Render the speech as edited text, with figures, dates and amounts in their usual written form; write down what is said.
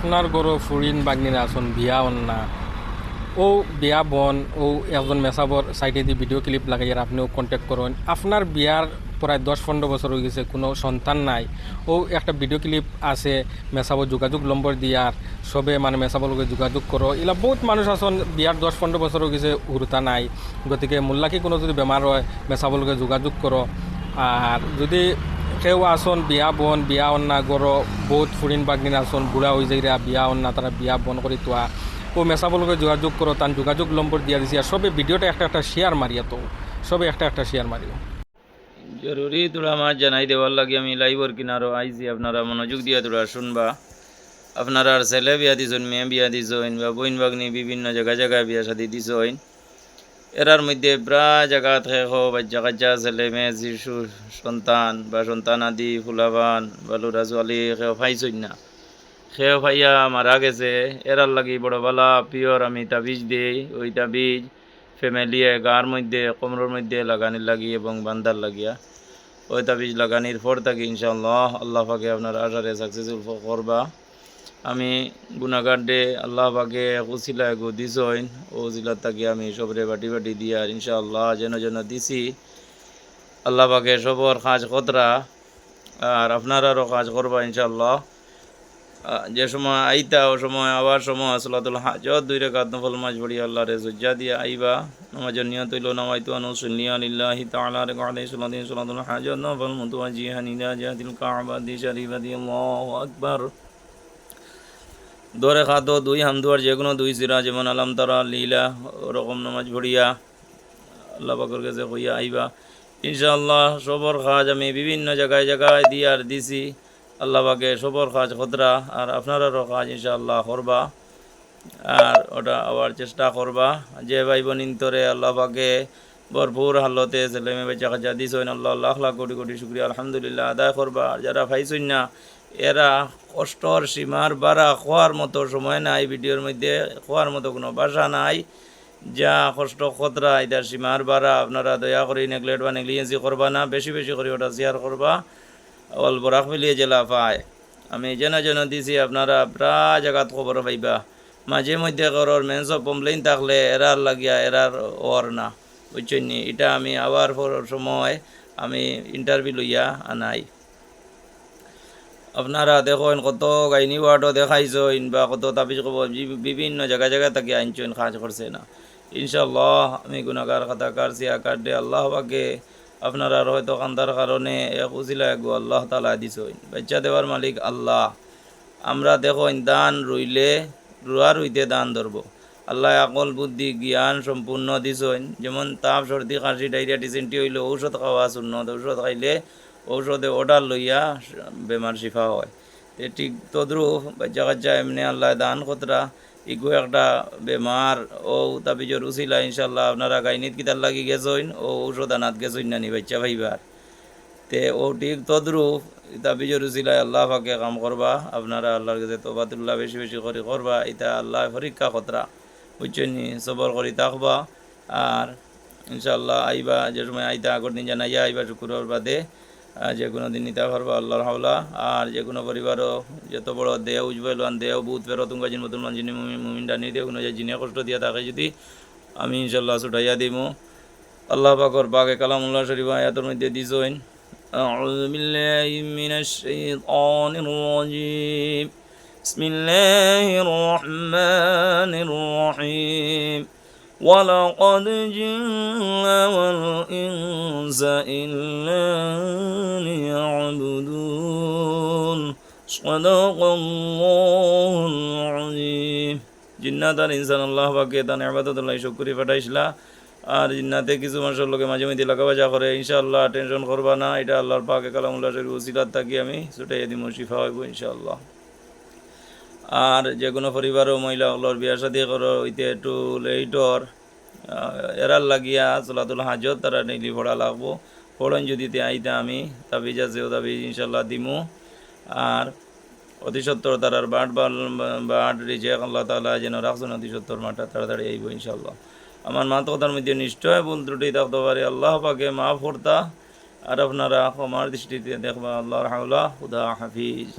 আপনার গরো ফুরিন বাগনিরা আসুন বিয়া অন্না ও বিয়া বন ও একজন মেসাবর সাইডে দিয়ে ভিডিও ক্লিপ লাগাই আর আপনিও কন্ট্যাক্ট করুন আপনার বিয়ার প্রায় 10-15 বছর হয়ে গেছে কোনো সন্তান নাই ও একটা ভিডিও ক্লিপ আছে মেসাবর যোগাযোগ নম্বর দিয়ার সবে মানে মেসাবর লগে যোগাযোগ করো এলা বহুত মানুষ আসন বিয়ার 10-15 বছর হয়ে গেছে উড়তা নাই গতিকে মোল্লাকি কোনো যদি বেমার হয় মেসাবর লগে যোগাযোগ করো আর যদি কেউ আসন বিয়া বন বিয়া অন্না গড় বহুত ফুরিন বাগনিন আসন বুড়া হয়ে যাইরা বিয়া অন্না তারা বিয়া বন করে তোয়া ও মেসাবলকে যোগাযোগ করো তার যোগাযোগ নম্বর দিয়া দিছি আর সবে ভিডিওটা একটা শেয়ার মারিয়া তো সবে একটা শেয়ার মারিও জরুরি তোরা আমার জানাই দেওয়ার লাগে আমি লাইভর কিনারও আইছি আপনারা মনোযোগ দিয়া তোরা শুনবা আপনারা আর ছেলে বিয়া দিছেন মেয়ে বিয়া দিছেন বা বইন বাগনি বিভিন্ন জায়গায় বিয়া শাদি দিছেন এরার মধ্যে প্রায় জায়গা থেকে বাচ্চা কাচ্চা ছেলে মেয়ে শিশু সন্তান বা সন্তান আদি ফুলাবান বা লুরা ছোৱালী সেও পাইছই না সেও পাইয়া মারা গেছে এরার লাগি বড় বালা পিওর আমি তাবিজ দিই ওই তাবিজ ফ্যামিলিয়ে গার মধ্যে কোমরের মধ্যে লাগানির লাগি এবং বান্দার লাগিয়া ওই তাবিজ লাগানির পর থাকি ইনশাআল্লাহ আল্লাহ পাকে আপনার আশারে সাকসেসফুল করবা আমি গুনাগার ডে আল্লাহ পাকে উসিলায় গো দিছইন ও উসিলার থাকি আমি সবরে বাটি দিয়ার ইনশাআল্লাহ যেন দিছি আল্লাহ পাকে সবর কাজ কতরা আর আপনারারও কাজ করবা ইনশাআল্লাহ যে সময় আইতা ও সময় আবার সময় সালাতুল হাজত 2 রাকাত নফল নামাজ পড়ি আল্লাহরে সুজ্জা দিয়া আইবা নামাজের নিয়ত হইল নামাইতু আনু সুন্নিয়া লিল্লাহি তাআলা রে আলাইহি সালাতুল হাজত নফল মুতাওয়াজ্জিহান ইলা জাতিল কাবা দি শরীফাতি আল্লাহু আকবার 2 রাকাত 2 হামদুয়ার যে কোনো 2 সিরা যেমন আলাম তারা লীলা ওরকম নামাজ পড়িয়া আল্লাহ পাকের কাছে কইয়া আইবা ইনশাআল্লাহ সবর কাজ আমি বিভিন্ন জায়গায় দিয়ার দিছি আল্লাহ পাকে সবর কাজ খতরা আর আপনারারও কাজ ইনশাআল্লাহ করবা আর ওটা আবার চেষ্টা করবা যে ভাই বোনিন তরে আল্লাহ পাকে ভরপুর হালতে ছেলে মেয়ে বাচ্চা কাচ্চা দিছইন আল্লাহ লাখ লাখ কোটি কোটি শুকরিয়া আলহামদুলিল্লাহ আদায় করবা আর যারা পাইছইন না এরা কষ্টর সীমার বাড়া খোয়ার মতো সময় নাই ভিডিওর মধ্যে খোয়ার মতো কোনো ভাষা নাই যা কষ্ট খতরা এটার সীমার বাড়া আপনারা দয়া করে নেগলেক্ট বা নেগলিজেন্সি করবা না বেশি করে ওটা শেয়ার করবা অল্প রাখ মিলিয়ে জেলা পায় আমি যেন দিছি আপনারা প্রায় জায়গাত খবর পাইবা মাঝে মধ্যে করর মেন্স কমপ্লেইন থাকলে এরার লাগিয়া এরার ওর না বুঝছেন নি এটা আমি আবার সময় আমি ইন্টারভিউ লইয়া আনাই আপনারা দেখেন কত গাইনি ওয়ার্ডও দেখাইছেন বা কত তাবিজ খবর বিভিন্ন জায়গায় তাকে আনছেন কাজ করছে না ইনশাআল্লাহ আমি গুনাহগার খাতাকার সিয়াকার দে আল্লাহ পাকে আপনারা হয়তো কান্দার কারণে এক উসিলা গো আল্লাহ তাআলা দিছইন বাচ্চা দেওয়ার মালিক আল্লাহ আমরা দেখেন দান রইলে রুইতে দান ধরব আল্লাহ আকল বুদ্ধি জ্ঞান সম্পূর্ণ দিছইন যেমন তাপ সর্দি কাশি ডায়রিয়া ডিসেন্ট্রি হইলে ঔষধ খাওয়া সুন্নত ঔষধ খাইলে ঔষধে অর্ডার লইয়া বেমার শিফা হয় ঠিক তদ্রুপ বাচ্চা কাচ্চা এমনি আল্লাহ দান খতরা ইগো একটা বেমার ও তাবিজর উসিলা ইনশাআল্লাহ আপনারা গাইনিত কিতার লাগি গেছইন ও ঔষধ আনাত গেছইন নানি বাচ্চা ভাইবার তে ও ঠিক তদ্রুপ তাবিজর উসিলায় আল্লাহ পাকে কাম করবা আপনারা আল্লাহর কাছে তওবাতুল্লাহ বেশি করে করবা এটা আল্লাহ পরীক্ষা খতরা বুঝছেন নি সবর করি থাকবা আর ইনশাআল্লাহ আইবা যে সময় আইতা আগর দিন জানাইয়া আইবা শুক্রবার বাদে যে কোনো দিন নিতে পারবো আল্লাহর হাওলা আর যে কোনো পরিবারও যত বড় দেহ উজ্জ্বলান দেহ বুধ ফেরো তুঙ্গা জিন মুসলমান যিনি মুমিন ডানি দেহ কোনো যে জিনে কষ্ট দিয়া থাকে যদি আমি ইনশাল্লাহ ছুটাইয়া দিব আল্লাহ পাকর পাকে কালামুল্লাহ শরীফ আয়াতের মধ্যে দিছইন আউযু বিল্লাহি মিনাশ শাইতানির রাজীম বিসমিল্লাহির রহমানির রহিম وَلَقَدْ جِئْنَا وَالْإِنسَ إِلَّا لِيَعْبُدُونَ صَدَقَ اللَّهُ الْعَظِيمُ জিন্নাত আর ইনসান আল্লাহ পাকে তার ইবাদতুল্লাহ শুকরি পাঠাইছিলা আর জিন্নাতে কিছু মানুষের লোকে মাঝে মধ্যে লাগাবাজা করে ইনশাআল্লাহ টেনশন করবা না এটা আল্লাহর পাকে কালামুল্লাহ শরীফ উসিলাত থাকি আমি ছুটাইয়া দিব শিফা হইব ইনশাআল্লাহ আর যে কোনো পরিবারও মহিলাগুলোর বিয়া শাদী করো হইতে একটু লেটর এরার লাগিয়া সালাতুল হাজত তারা ডেইলি পড়া লাগবো পড়েন যদি আইতা আমি তাবিজ আছে তাবিজ ইনশাল্লাহ দিমু আর অতি সত্তর তারার বাট রিজেক আল্লাহ তাআলা যেন রাখছেন অতি সত্তর মাঠটা তাড়াতাড়ি আইব ইনশাল্লাহ আমার মা তো কথার মধ্যে নিশ্চয় ভুল ত্রুটি থাকতে পারে আল্লাহ পাকে মাফ করতা আর আপনারা ক্ষমার দৃষ্টিতে দেখবা আল্লাহর হাওলা খুদা হাফিজ।